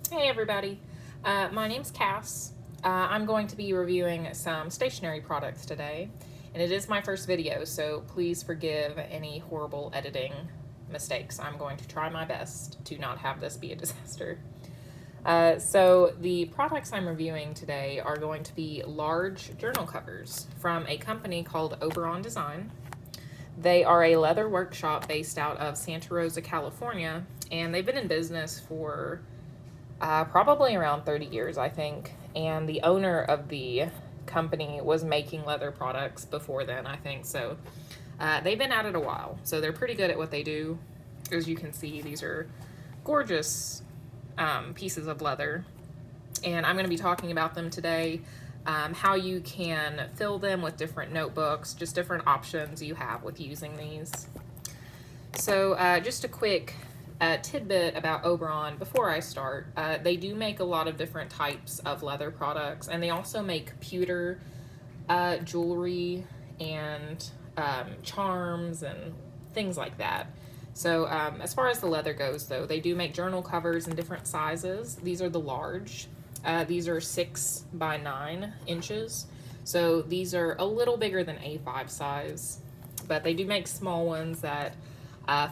Hey everybody, my name's Cass. I'm going to be reviewing some stationery products today, and it is my first video, so please forgive any horrible editing mistakes. I'm going to try my best to not have this be a disaster. So the products I'm reviewing today are going to be large journal covers from a company called Oberon Design. They are a leather workshop based out of Santa Rosa, California, and they've been in business for probably around 30 years, I think. And the owner of the company was making leather products before then, I think. So they've been at it a while. So they're pretty good at what they do. As you can see, these are gorgeous pieces of leather. And I'm going to be talking about them today. How you can fill them with different notebooks, just different options you have with using these. So just a quick tidbit about Oberon before I start. They do make a lot of different types of leather products, and they also make pewter jewelry and charms and things like that. So as far as the leather goes, though, they do make journal covers in different sizes. These are the large. These are 6 by 9 inches. So these are a little bigger than A5 size, but they do make small ones that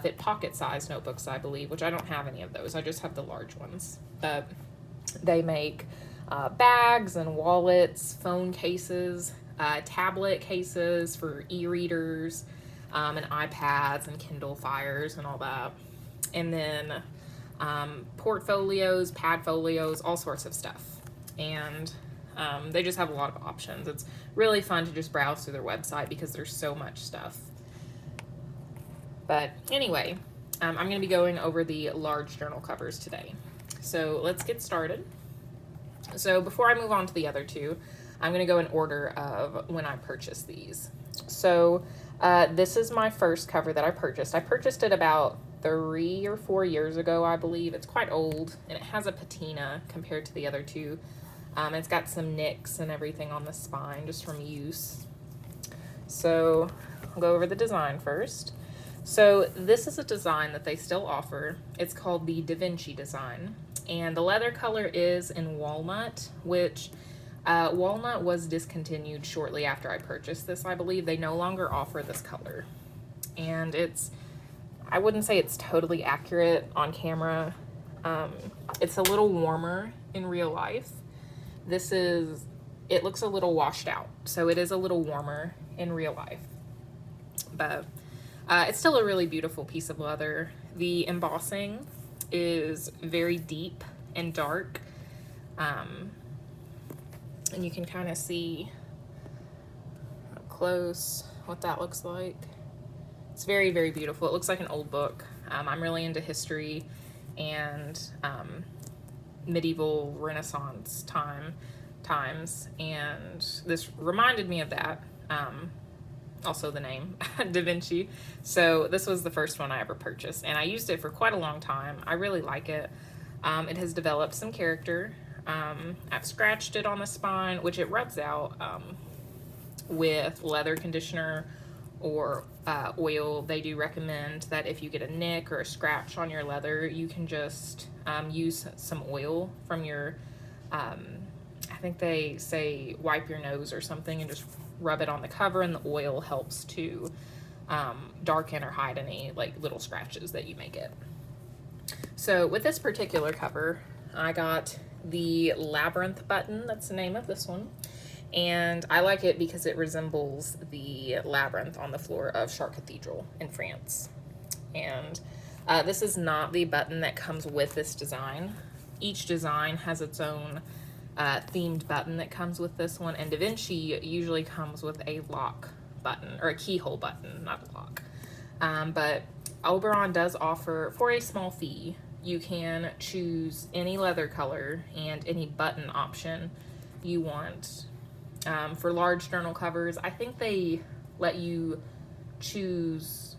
fit pocket-sized notebooks, I believe, which I don't have any of those. I just have the large ones. They make bags and wallets, phone cases, tablet cases for e-readers, and iPads and Kindle Fires and all that. And then portfolios, pad folios, all sorts of stuff. And they just have a lot of options. It's really fun to just browse through their website because there's so much stuff. But anyway, I'm going to be going over the large journal covers today. So let's get started. So before I move on to the other two, I'm going to go in order of when I purchased these. So this is my first cover that I purchased. I purchased it about 3 or 4 years ago, I believe. It's quite old, and it has a patina compared to the other two. It's got some nicks and everything on the spine just from use. So I'll go over the design first. So this is a design that they still offer. It's called the DaVinci design, and the leather color is in walnut, which walnut was discontinued shortly after I purchased this, I believe. They no longer offer this color, and I wouldn't say it's totally accurate on camera. It's a little warmer in real life. It looks a little washed out, so it is a little warmer in real life, but it's still a really beautiful piece of leather. The embossing is very deep and dark, and you can kind of see up close what that looks like. It's very, very beautiful. It looks like an old book. I'm really into history and medieval Renaissance times, and this reminded me of that. Also the name, DaVinci. So this was the first one I ever purchased, and I used it for quite a long time. I really like it. It has developed some character. I've scratched it on the spine, which it rubs out with leather conditioner or oil. They do recommend that if you get a nick or a scratch on your leather, you can just use some oil from your, I think they say wipe your nose or something and just rub it on the cover, and the oil helps to darken or hide any like little scratches that you may get. So with this particular cover, I got the Labyrinth button. That's the name of this one, and I like it because it resembles the labyrinth on the floor of Chartres Cathedral in France. And this is not the button that comes with this design. Each design has its own themed button that comes with this one, and DaVinci usually comes with a lock button, or a keyhole button, not a lock. But Oberon does offer, for a small fee, you can choose any leather color and any button option you want. For large journal covers, I think they let you choose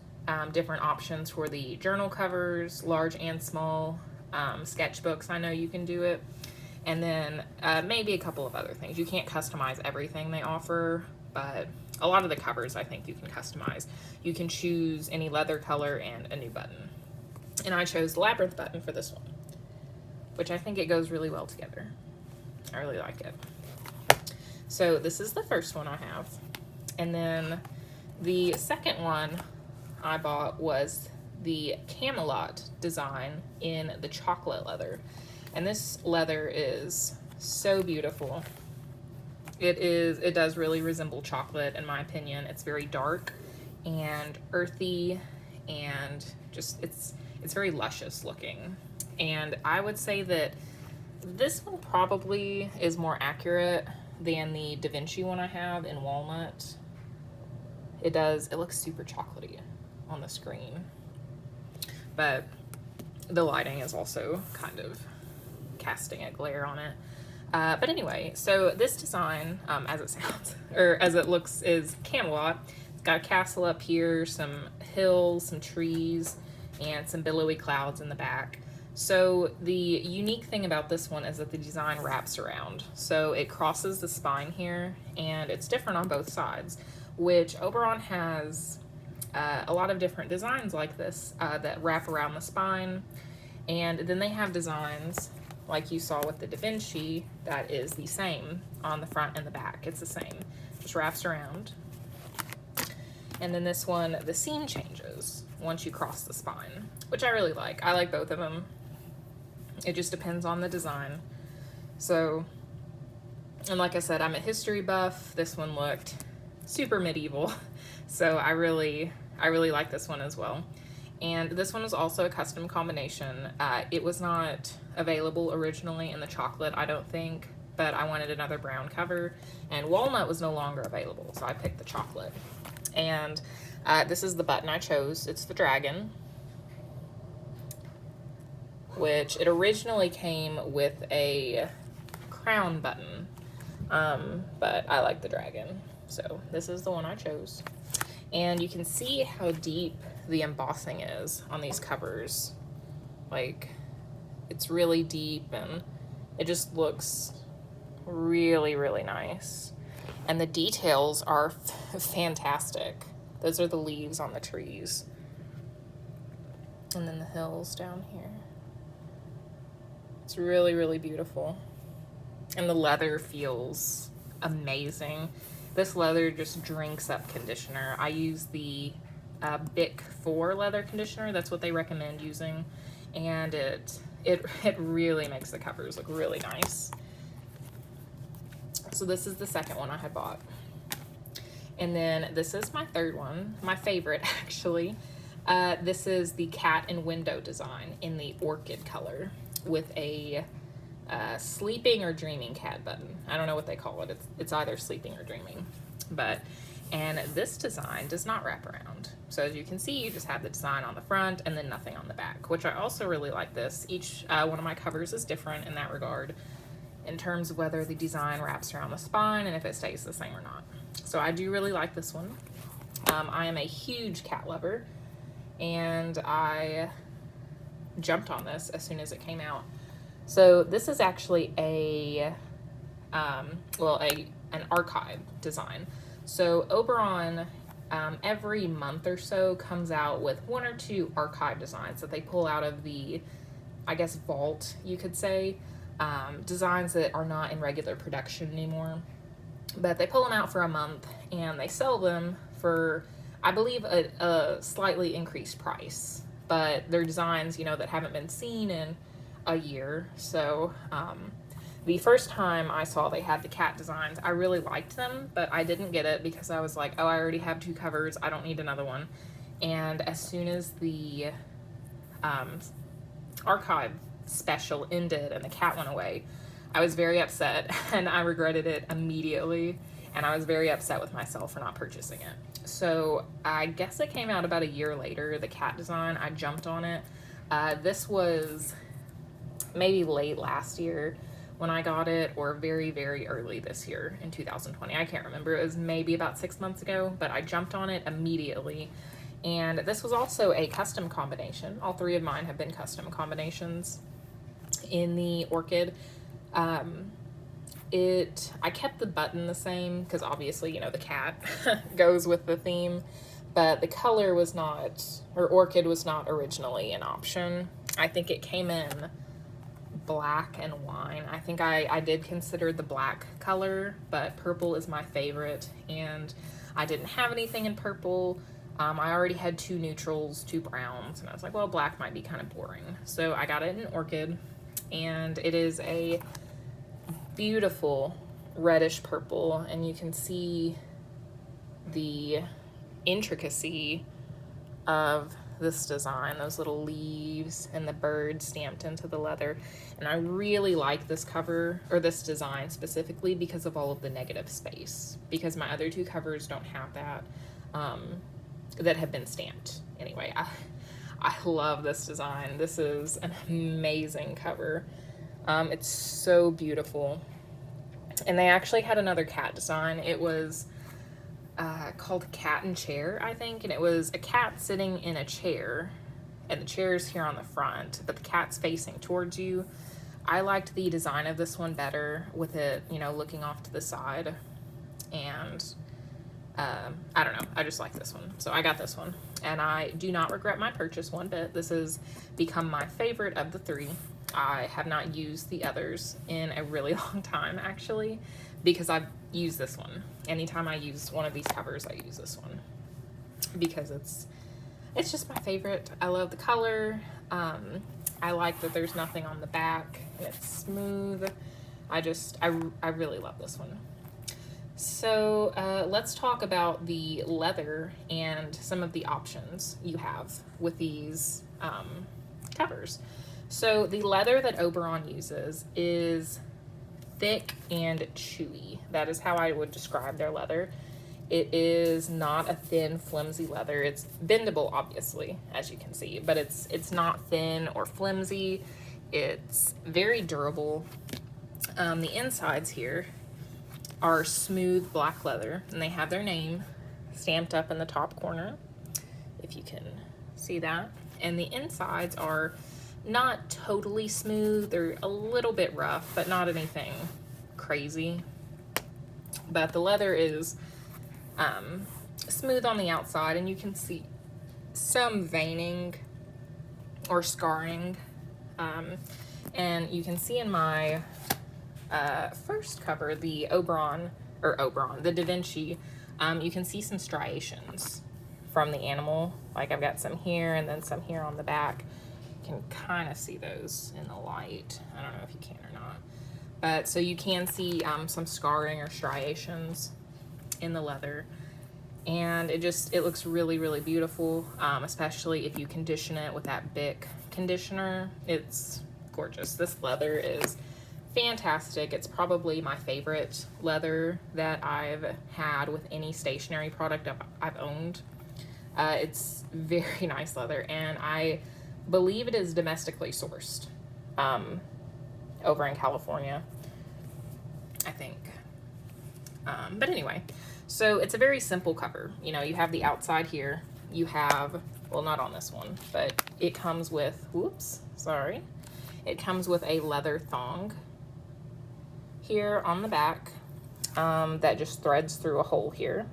different options for the journal covers, large and small. Sketchbooks, I know you can do it. And then maybe a couple of other things. You can't customize everything they offer, but a lot of the covers I think you can customize. You can choose any leather color and a new button. And I chose the Labyrinth button for this one. which I think it goes really well together. I really like it. So this is the first one I have. And then the second one I bought was the Camelot design in the chocolate leather. And this leather is so beautiful. It does really resemble chocolate in my opinion. It's very dark and earthy, and just it's very luscious looking. And I would say that this one probably is more accurate than the DaVinci one I have in walnut. It looks super chocolatey on the screen, but the lighting is also kind of casting a glare on it. But anyway, so this design, as it sounds, or as it looks, is Camelot. It's got a castle up here, some hills, some trees, and some billowy clouds in the back. So the unique thing about this one is that the design wraps around. So it crosses the spine here, and it's different on both sides, which Oberon has a lot of different designs like this that wrap around the spine. And then they have designs like you saw with the DaVinci that is the same on the front and the back. It's the same, just wraps around. And then this one, the seam changes once you cross the spine, which I really like. I like both of them. It just depends on the design. So, and like I said, I'm a history buff. This one looked super medieval. So I really like this one as well. And this one was also a custom combination. It was not available originally in the chocolate, I don't think, but I wanted another brown cover, and walnut was no longer available, so I picked the chocolate. And this is the button I chose. It's the dragon, which it originally came with a crown button, but I like the dragon, so this is the one I chose. And you can see how deep the embossing is on these covers. Like, it's really deep, and it just looks really, really nice. And the details are fantastic. Those are the leaves on the trees. And then the hills down here. It's really, really beautiful. And the leather feels amazing. This leather just drinks up conditioner. I use the Bic 4 leather conditioner. That's what they recommend using. And it really makes the covers look really nice. So this is the second one I had bought. And then this is my third one, my favorite actually. This is the cat and window design in the orchid color with a sleeping or dreaming cat button. I don't know what they call it. It's either sleeping or dreaming. And this design does not wrap around. So as you can see, you just have the design on the front and then nothing on the back, which I also really like this. Each one of my covers is different in that regard, in terms of whether the design wraps around the spine and if it stays the same or not. So I do really like this one. I am a huge cat lover, and I jumped on this as soon as it came out. So this is actually an archive design. So Oberon, every month or so, comes out with one or two archive designs that they pull out of the, I guess, vault, you could say. Designs that are not in regular production anymore. But they pull them out for a month, and they sell them for, I believe, a slightly increased price. But they're designs, you know, that haven't been seen in a year. So the first time I saw they had the cat designs, I really liked them, but I didn't get it because I was like, oh, I already have two covers. I don't need another one. And as soon as the archive special ended and the cat went away, I was very upset, and I regretted it immediately, and I was very upset with myself for not purchasing it. So I guess it came out about a year later, the cat design. I jumped on it. This was maybe late last year when I got it, or very, very early this year in 2020. I can't remember. It was maybe about 6 months ago, but I jumped on it immediately. And this was also a custom combination. All three of mine have been custom combinations in the orchid. I kept the button the same because obviously, you know, the cat goes with the theme, but the color was not, or orchid was not originally an option. I think it came in black and wine. I think I did consider the black color, but purple is my favorite, and I didn't have anything in purple. I already had 2 neutrals, 2 browns, and I was like, well, black might be kind of boring. So I got it in orchid, and it is a beautiful reddish purple, and you can see the intricacy of this design, those little leaves and the bird stamped into the leather. And I really like this cover, or this design specifically, because of all of the negative space, because my other 2 covers don't have that, that have been stamped. Anyway, I love this design. This is an amazing cover. It's so beautiful. And they actually had another cat design. It was called Cat and Chair, I think, and it was a cat sitting in a chair, and the chair's here on the front, but the cat's facing towards you. I liked the design of this one better, with it, you know, looking off to the side, and I don't know, I just like this one, so I got this one, and I do not regret my purchase one bit. This has become my favorite of the 3. I have not used the others in a really long time, actually, because I've used this one. Anytime I use one of these covers, I use this one because it's just my favorite. I love the color. I like that there's nothing on the back, and it's smooth. I really love this one. So let's talk about the leather and some of the options you have with these covers. So the leather that Oberon uses is thick and chewy. That is how I would describe their leather. It is not a thin, flimsy leather. It's bendable, obviously, as you can see, but it's not thin or flimsy. It's very durable. The insides here are smooth black leather, and they have their name stamped up in the top corner, if you can see that. And the insides are not totally smooth. They're a little bit rough, but not anything crazy. But the leather is smooth on the outside, and you can see some veining or scarring. And you can see in my first cover, the the DaVinci, you can see some striations from the animal. Like I've got some here and then some here on the back. Can kind of see those in the light. I don't know if you can or not, but so you can see some scarring or striations in the leather, and it looks really, really beautiful, especially if you condition it with that Bic conditioner. It's gorgeous. This leather is fantastic. It's probably my favorite leather that I've had with any stationery product I've owned. It's very nice leather, and I believe it is domestically sourced over in California, I think. But anyway, so it's a very simple cover. You know, you have the outside here. You have, well, not on this one, but it comes with, it comes with a leather thong here on the back that just threads through a hole here,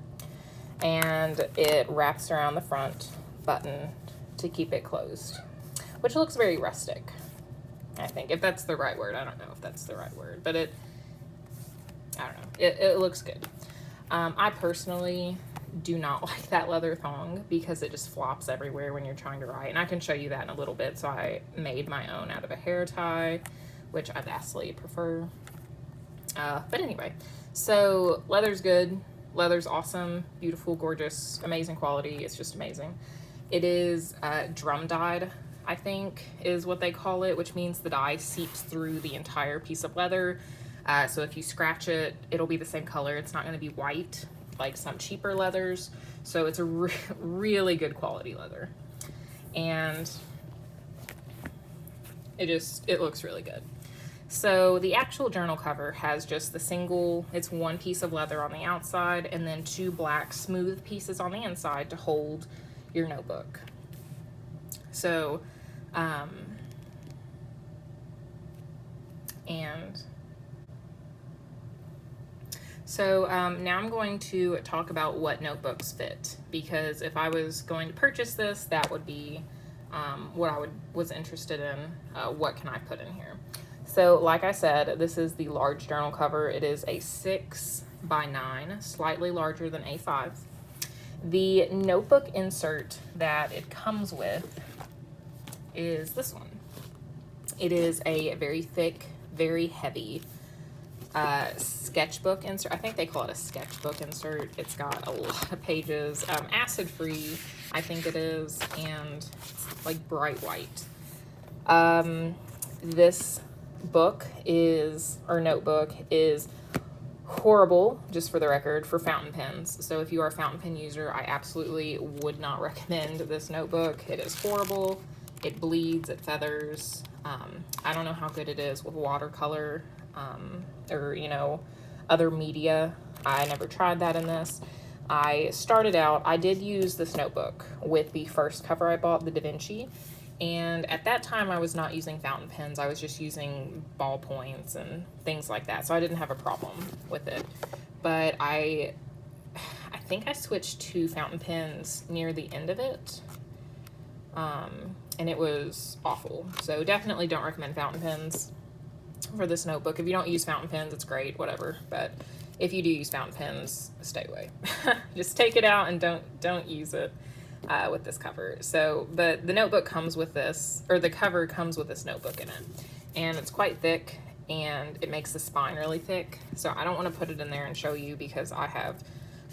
and it wraps around the front button to keep it closed, which looks very rustic, I think, if that's the right word. I don't know if that's the right word, but I don't know, it looks good. I personally do not like that leather thong because it just flops everywhere when you're trying to write, and I can show you that in a little bit. So I made my own out of a hair tie, which I vastly prefer. But anyway, so leather's good. Leather's awesome, beautiful, gorgeous, amazing quality. It's just amazing. It is drum dyed, I think is what they call it, which means the dye seeps through the entire piece of leather. So if you scratch it, it'll be the same color. It's not going to be white like some cheaper leathers. So it's a really good quality leather, and it looks really good. So the actual journal cover has just the single, it's one piece of leather on the outside and then two black smooth pieces on the inside to hold your notebook. So, now I'm going to talk about what notebooks fit, because if I was going to purchase this, that would be what I was interested in, what can I put in here. So like I said, this is the large journal cover. It is a 6x9, slightly larger than A5. The notebook insert that it comes with is this one. It is a very thick, very heavy sketchbook insert. I think they call it a sketchbook insert. It's got a lot of pages, acid-free, I think it is, and it's like bright white. This book is, or notebook is horrible, just for the record, for fountain pens. So if you are a fountain pen user, I absolutely would not recommend this notebook. It is horrible. It bleeds, it feathers. I don't know how good it is with watercolor, or, you know, other media. I never tried that in this. I started out, I did use this notebook with the first cover I bought, the DaVinci, and at that time I was not using fountain pens. I was just using ballpoints and things like that, so I didn't have a problem with it. But I think I switched to fountain pens near the end of it, and it was awful. So definitely don't recommend fountain pens for this notebook. If you don't use fountain pens, it's great, whatever, but if you do use fountain pens, stay away. Just take it out and don't use it with this cover. So, but the notebook comes with this, or the cover comes with this notebook in it, and it's quite thick, and it makes the spine really thick. So I don't want to put it in there and show you because I have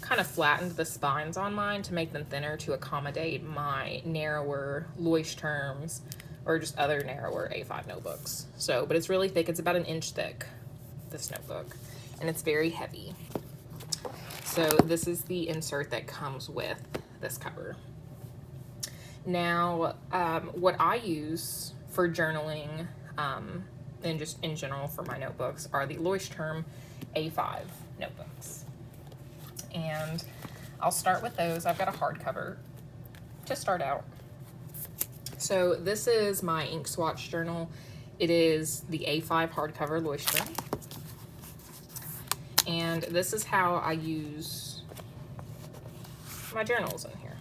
kind of flattened the spines on mine to make them thinner to accommodate my narrower Leuchtturms or just other narrower A5 notebooks. So, but it's really thick. It's about 1 inch thick, this notebook, and it's very heavy. So this is the insert that comes with this cover. Now, what I use for journaling, and just in general for my notebooks, are the Leuchtturm A5 notebooks. And I'll start with those. I've got a hardcover to start out. So this is my ink swatch journal. It is the A5 hardcover Leuchtturm. And this is how I use my journals in here.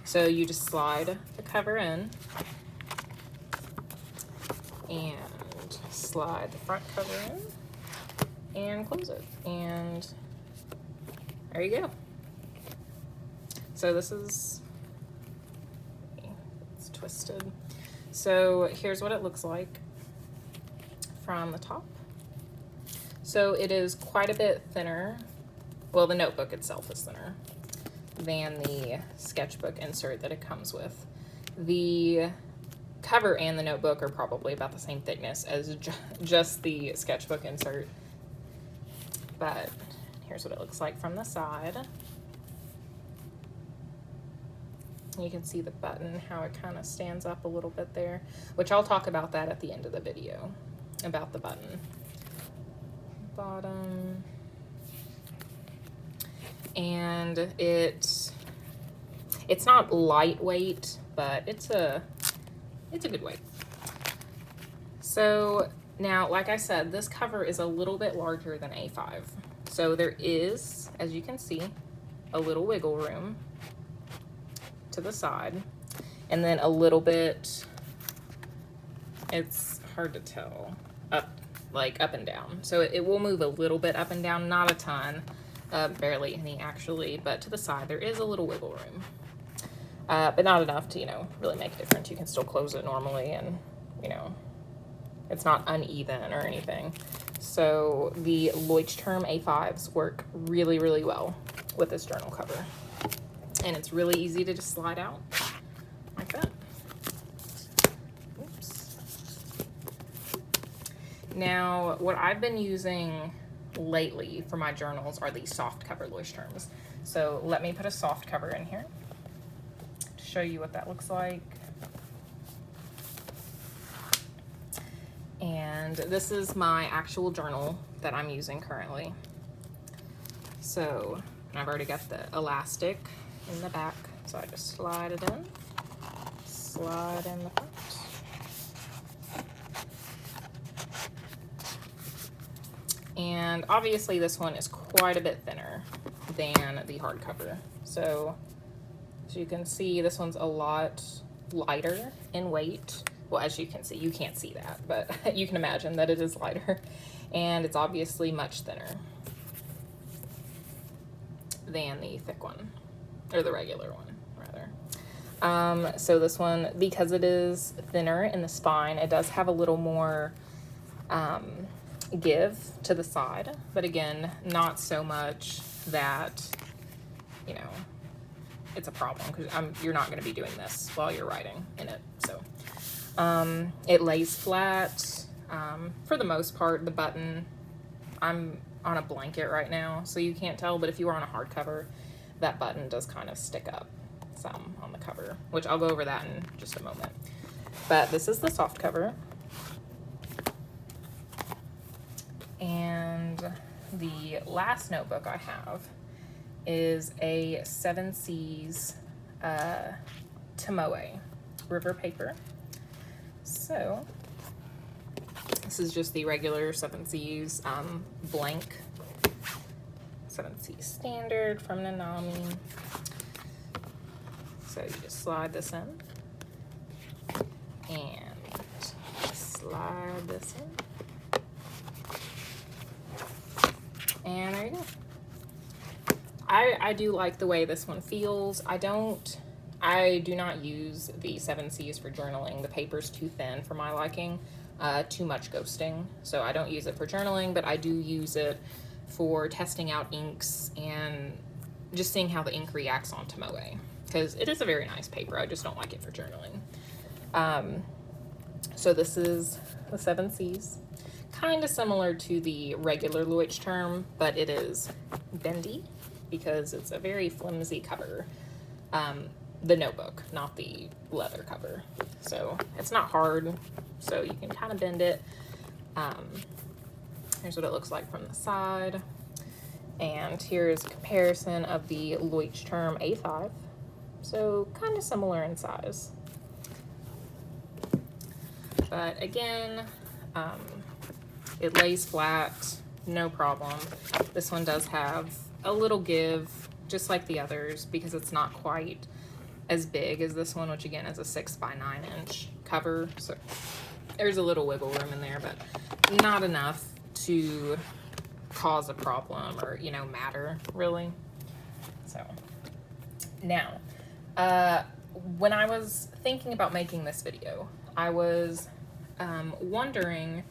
So you just slide the cover in and slide the front cover in and close it. And there you go. So this is, it's twisted. So here's what it looks like from the top. So it is quite a bit thinner. Well, the notebook itself is thinner than the sketchbook insert that it comes with. The cover and the notebook are probably about the same thickness as just the sketchbook insert. But here's what it looks like from the side. You can see the button, how it kind of stands up a little bit there, which I'll talk about that at the end of the video, about the button. Bottom. And it's not lightweight, but it's a good weight. So now, like I said, this cover is a little bit larger than A5. So there is, as you can see, a little wiggle room to the side, and then a little bit, it's hard to tell, up and down. So it will move a little bit up and down, not a ton, barely any actually, but to the side there is a little wiggle room. But not enough to, you know, really make a difference. You can still close it normally, and, you know, it's not uneven or anything. So the Leuchtturm A5s work really, really well with this journal cover. And it's really easy to just slide out like that. Oops. Now, what I've been using lately for my journals are these soft cover Leuchtturms. So let me put a soft cover in here to show you what that looks like. And this is my actual journal that I'm using currently. So I've already got the elastic in the back, so I just slide it in, slide in the front. And obviously this one is quite a bit thinner than the hardcover. So as you can see, this one's a lot lighter in weight. Well, as you can see, you can't see that, but you can imagine that it is lighter, and it's obviously much thinner than the thick one, or the regular one, rather. So this one, because it is thinner in the spine, it does have a little more give to the side, but again, not so much that, you know, it's a problem, because you're not going to be doing this while you're writing in it. So it lays flat for the most part. The button, I'm on a blanket right now, so you can't tell, but if you were on a hardcover, that button does kind of stick up some on the cover, which I'll go over that in just a moment. But this is the soft cover. And the last notebook I have is a 7 Seas Tomoe river paper. So this is just the regular 7 Seas blank 7 Seas standard from Nanami. So you just slide this in and slide this in. And there you go. I do like the way this one feels. I do not use the 7 Seas for journaling. The paper's too thin for my liking, too much ghosting. So I don't use it for journaling, but I do use it for testing out inks and just seeing how the ink reacts on Tomoe, because it is a very nice paper. I just don't like it for journaling. So this is the 7 Seas. Kind of similar to the regular Leuchtturm, but it is bendy because it's a very flimsy cover. The notebook, not the leather cover. So it's not hard, so you can kind of bend it. Here's what it looks like from the side. And here's a comparison of the Leuchtturm A5. So kind of similar in size. But again, it lays flat, no problem. This one does have a little give, just like the others, because it's not quite as big as this one, which again is a 6 by 9 inch cover. So there's a little wiggle room in there, but not enough to cause a problem or, you know, matter really. So now, when I was thinking about making this video, I was wondering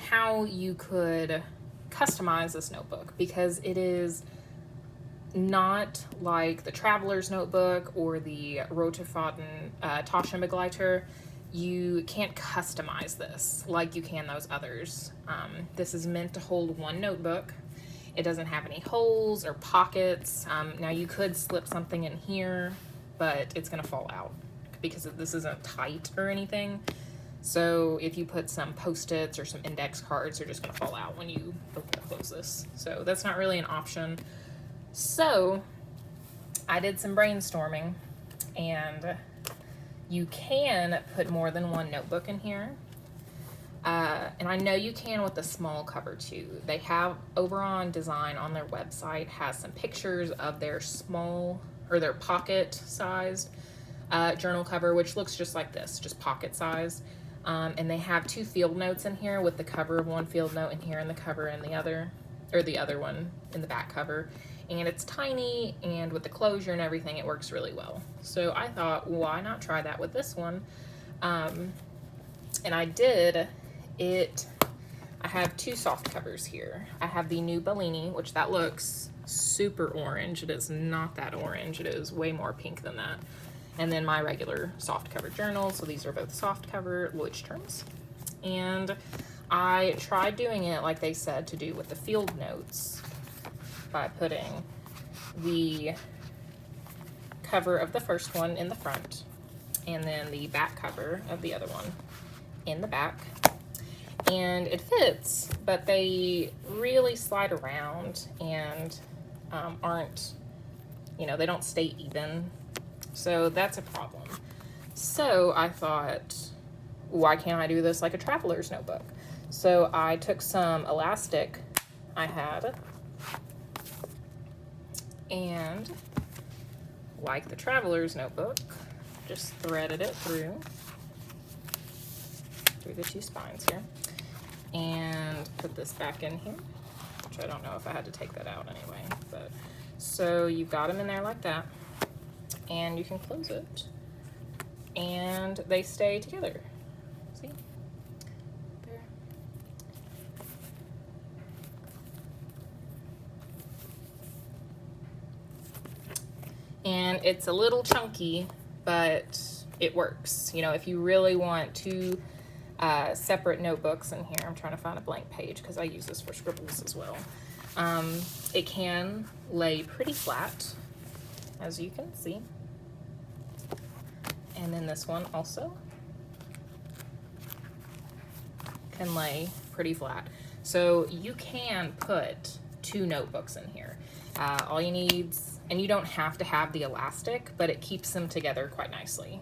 how you could customize this notebook, because it is not like the Traveler's Notebook or the Roterfaden Taschenbegleiter. You can't customize this like you can those others. This is meant to hold one notebook. It doesn't have any holes or pockets. Now you could slip something in here, but it's gonna fall out because this isn't tight or anything. So if you put some Post-its or some index cards, they're just gonna fall out when you open and close this. So that's not really an option. So I did some brainstorming, and you can put more than one notebook in here. And I know you can with the small cover too. They have Oberon Design on their website has some pictures of their small, or their pocket sized journal cover, which looks just like this, just pocket size. And they have 2 field notes in here, with the cover of one field note in here and the cover in the other, or the other one in the back cover. And it's tiny, and with the closure and everything, it works really well. So I thought, why not try that with this one? And I did it. I have 2 soft covers here. I have the new Bellini, which that looks super orange. It is not that orange. It is way more pink than that. And then my regular soft cover journal. So these are both soft cover Leuchtturms. And I tried doing it like they said to do with the field notes, by putting the cover of the first one in the front, and then the back cover of the other one in the back. And it fits, but they really slide around and aren't, you know, they don't stay even. So that's a problem. So I thought, why can't I do this like a traveler's notebook? So I took some elastic I had, and like the traveler's notebook, just threaded it through the two spines here, and put this back in here, which I don't know if I had to take that out anyway, but so you've got them in there like that, and you can close it, and they stay together. See? There. And it's a little chunky, but it works. You know, if you really want two separate notebooks in here, I'm trying to find a blank page because I use this for scribbles as well. It can lay pretty flat, as you can see. And then this one also can lay pretty flat. So you can put two notebooks in here. All you need, and you don't have to have the elastic, but it keeps them together quite nicely.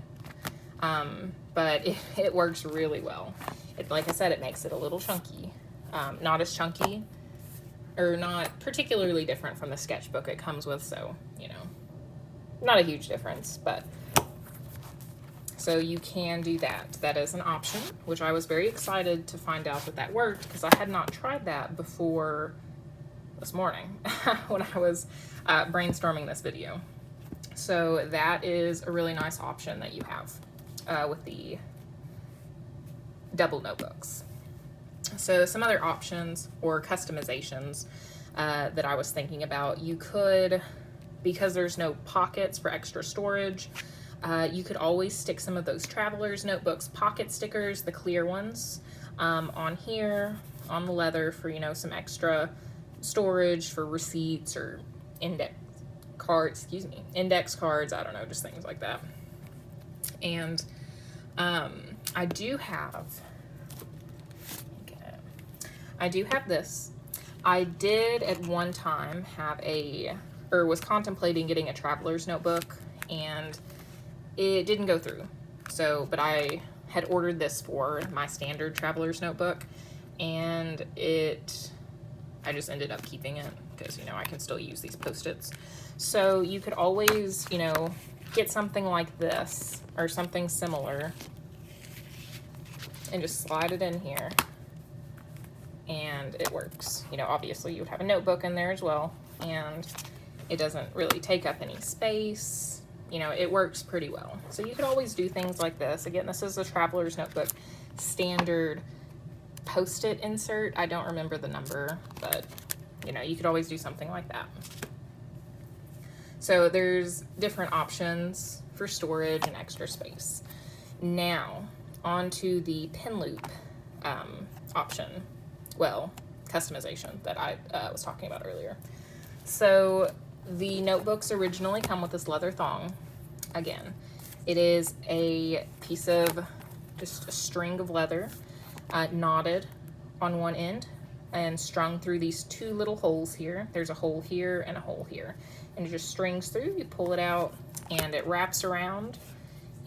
But it works really well. Like I said, it makes it a little chunky. Not as chunky, or not particularly different from the sketchbook it comes with, so, you know, not a huge difference, but so you can do that. That is an option, which I was very excited to find out that that worked, because I had not tried that before this morning when I was brainstorming this video. So that is a really nice option that you have with the double notebooks. So some other options or customizations that I was thinking about, you could, because there's no pockets for extra storage, you could always stick some of those Traveler's Notebooks pocket stickers, the clear ones, on here, on the leather for, you know, some extra storage for receipts or index cards, index cards, I don't know, just things like that. And I do have this. I did at one time have was contemplating getting a Traveler's Notebook, and it didn't go through. So, but I had ordered this for my standard Traveler's Notebook, and I just ended up keeping it because, you know, I can still use these Post-its. So you could always, you know, get something like this or something similar and just slide it in here, and it works. You know, obviously you would have a notebook in there as well, and it doesn't really take up any space. You know, it works pretty well. So you could always do things like this. Again, this is a Traveler's Notebook standard Post-it insert. I don't remember the number, but, you know, you could always do something like that. So there's different options for storage and extra space. Now, onto the pin loop option, well, customization that I was talking about earlier. So the notebooks originally come with this leather thong. Again, it is a piece of just a string of leather knotted on one end and strung through these two little holes here. There's a hole here and a hole here, and it just strings through. You pull it out and it wraps around,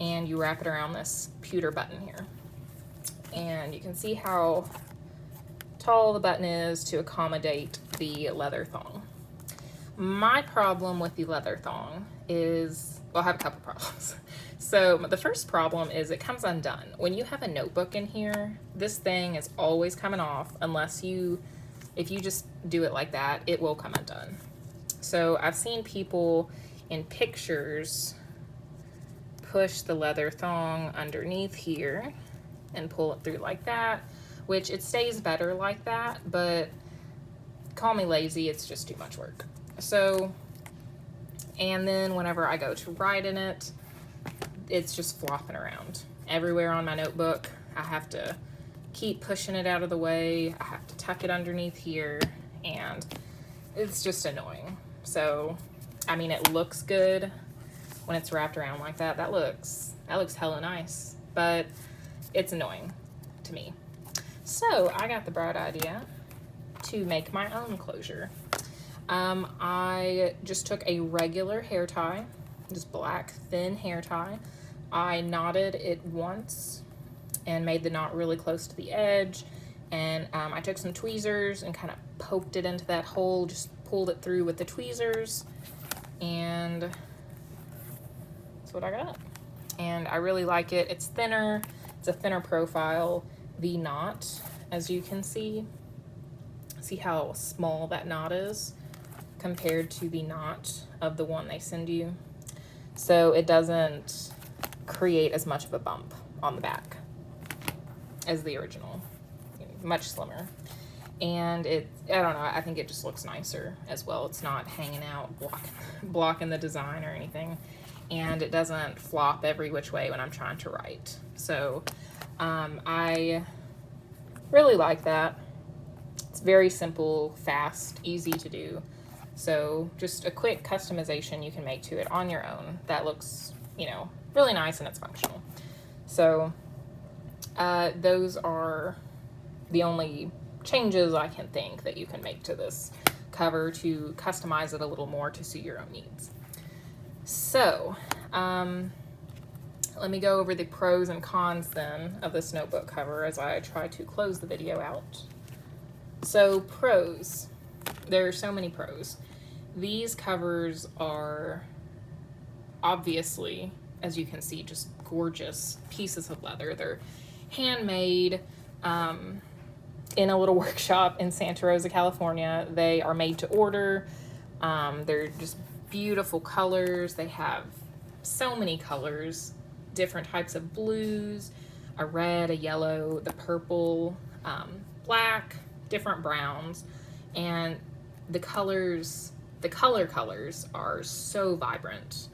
and you wrap it around this pewter button here, and you can see how tall the button is to accommodate the leather thong. My problem with the leather thong is, well, I have a couple problems. So the first problem is it comes undone. When you have a notebook in here, this thing is always coming off unless if you just do it like that, it will come undone. So I've seen people in pictures push the leather thong underneath here and pull it through like that, which it stays better like that, but call me lazy, it's just too much work. So, and then whenever I go to write in it, it's just flopping around everywhere on my notebook. I have to keep pushing it out of the way. I have to tuck it underneath here, and it's just annoying. So, I mean, it looks good when it's wrapped around like that. That looks hella nice, but it's annoying to me. So I got the bright idea to make my own closure. I just took a regular hair tie, just black thin hair tie. I knotted it once and made the knot really close to the edge, and I took some tweezers and kind of poked it into that hole, just pulled it through with the tweezers, and that's what I got. and I really like it. It's thinner, it's a thinner profile. The knot, as you can see how small that knot is compared to the knot of the one they send you. So it doesn't create as much of a bump on the back as the original, much slimmer. And it, I don't know, I think it just looks nicer as well. It's not hanging out, blocking the design or anything. And it doesn't flop every which way when I'm trying to write. So I really like that. It's very simple, fast, easy to do. So just a quick customization you can make to it on your own that looks, you know, really nice and it's functional. So those are the only changes I can think that you can make to this cover to customize it a little more to suit your own needs. So let me go over the pros and cons then of this notebook cover as I try to close the video out. So pros, there are so many pros. These covers are obviously, as you can see, just gorgeous pieces of leather. They're handmade in a little workshop in Santa Rosa, California. They are made to order. They're just beautiful colors. They have so many colors, different types of blues, a red, a yellow, the purple, black, different browns, and the colors, the colors are so vibrant.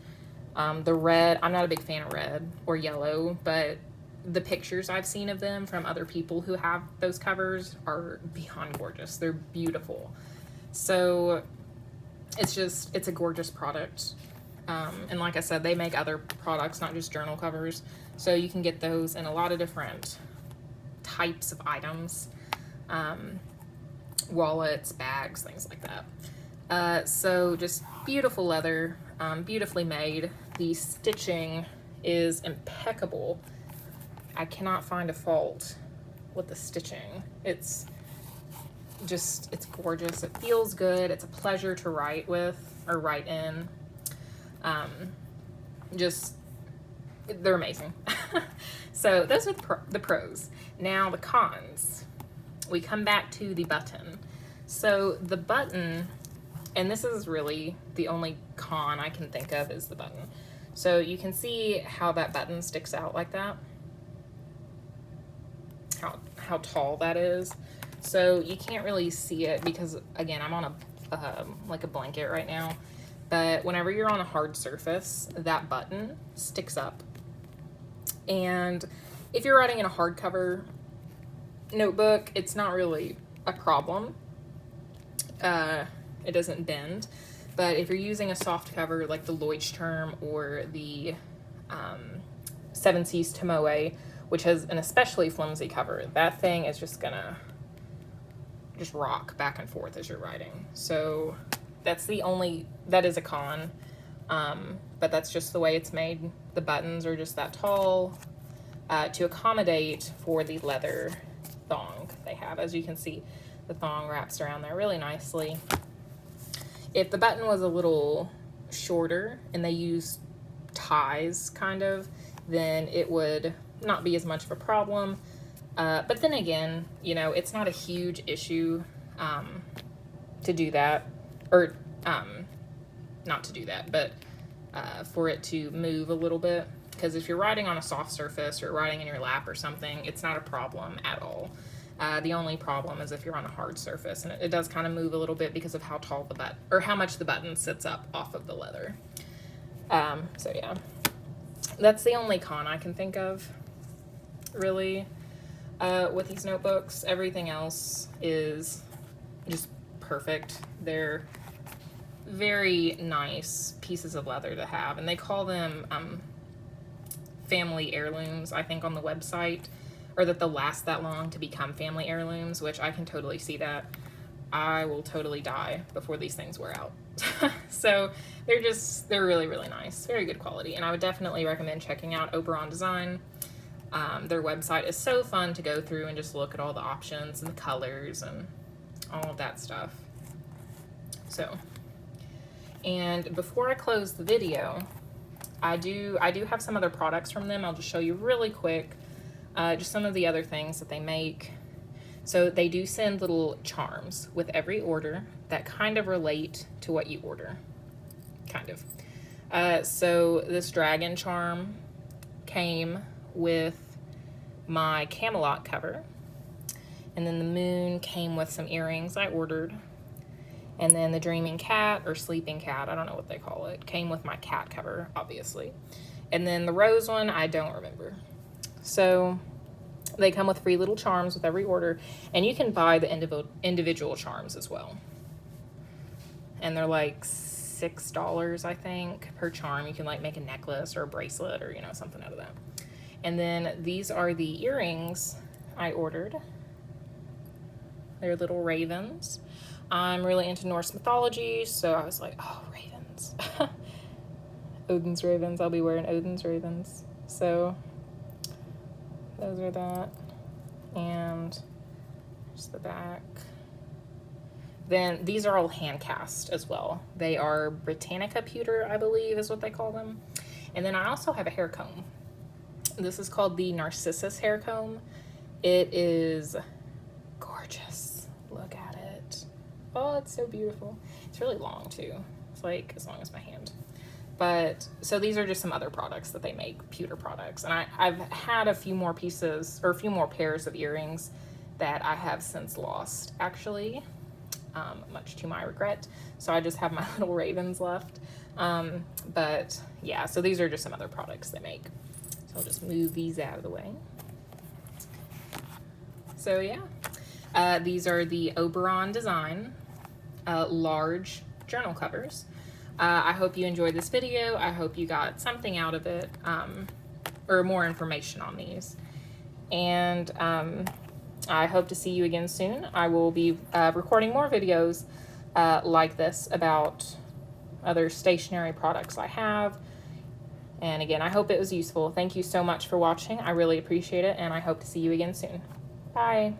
The red, I'm not a big fan of red or yellow, but the pictures I've seen of them from other people who have those covers are beyond gorgeous. They're beautiful. So it's a gorgeous product. And like I said, they make other products, not just journal covers. So you can get those in a lot of different types of items, wallets, bags, things like that. So just beautiful leather, beautifully made. The stitching is impeccable. I cannot find a fault with the stitching. It's gorgeous. It feels good. It's a pleasure to write with or write in. They're amazing. So those are the pros. Now the cons. We come back to the button. So the button, and this is really the only con I can think of, is the button. So you can see how that button sticks out like that. How tall that is. So you can't really see it because, again, I'm on like a blanket right now. But whenever you're on a hard surface, that button sticks up. And if you're writing in a hardcover notebook, it's not really a problem. It doesn't bend. But if you're using a soft cover like the Leuchtturm or the Seven Seas Tomoe, which has an especially flimsy cover, that thing is just gonna rock back and forth as you're writing. So that is a con, but that's just the way it's made. The buttons are just that tall to accommodate for the leather thong they have. As you can see, the thong wraps around there really nicely. If the button was a little shorter and they used ties kind of, then it would not be as much of a problem. But then again, you know, it's not a huge issue to do that, or not to do that, but for it to move a little bit. Because if you're writing on a soft surface or writing in your lap or something, it's not a problem at all. The only problem is if you're on a hard surface, and it does kind of move a little bit because of how tall the button, or how much the button sits up off of the leather. So yeah, that's the only con I can think of, really, with these notebooks. Everything else is just perfect. They're very nice pieces of leather to have, and they call them family heirlooms, I think, on the website, or that they'll last that long to become family heirlooms, which I can totally see that. I will totally die before these things wear out. So they're really, really nice, very good quality, and I would definitely recommend checking out Oberon Design. Their website is so fun to go through and just look at all the options and the colors and all of that stuff. So, and before I close the video, I do have some other products from them. I'll just show you really quick, just some of the other things that they make. So they do send little charms with every order that kind of relate to what you order, kind of. So this dragon charm came with my Camelot cover, and then the moon came with some earrings I ordered, and then the dreaming cat or sleeping cat, I don't know what they call it, came with my cat cover, obviously. And then the rose one, I don't remember. So they come with free little charms with every order, and you can buy the individual charms as well. And they're like $6, I think, per charm. You can like make a necklace or a bracelet or, you know, something out of that. And then these are the earrings I ordered. They're little ravens. I'm really into Norse mythology, so I was like, oh, ravens. Odin's ravens. I'll be wearing Odin's ravens. So those are that. And just the back. Then these are all hand cast as well. They are Britannica pewter, I believe is what they call them. And then I also have a hair comb. This is called the Narcissus hair comb. It is gorgeous. Look at it. Oh, it's so beautiful. It's really long too. It's like as long as my hand. But so these are just some other products that they make, pewter products. And I've had a few more pieces or a few more pairs of earrings that I have since lost, actually, much to my regret. So I just have my little ravens left. But yeah, so these are just some other products they make. So I'll just move these out of the way. So yeah, these are the Oberon Design large journal covers. I hope you enjoyed this video. I hope you got something out of it, or more information on these. And I hope to see you again soon. I will be recording more videos like this about other stationery products I have. And again, I hope it was useful. Thank you so much for watching. I really appreciate it, and I hope to see you again soon. Bye.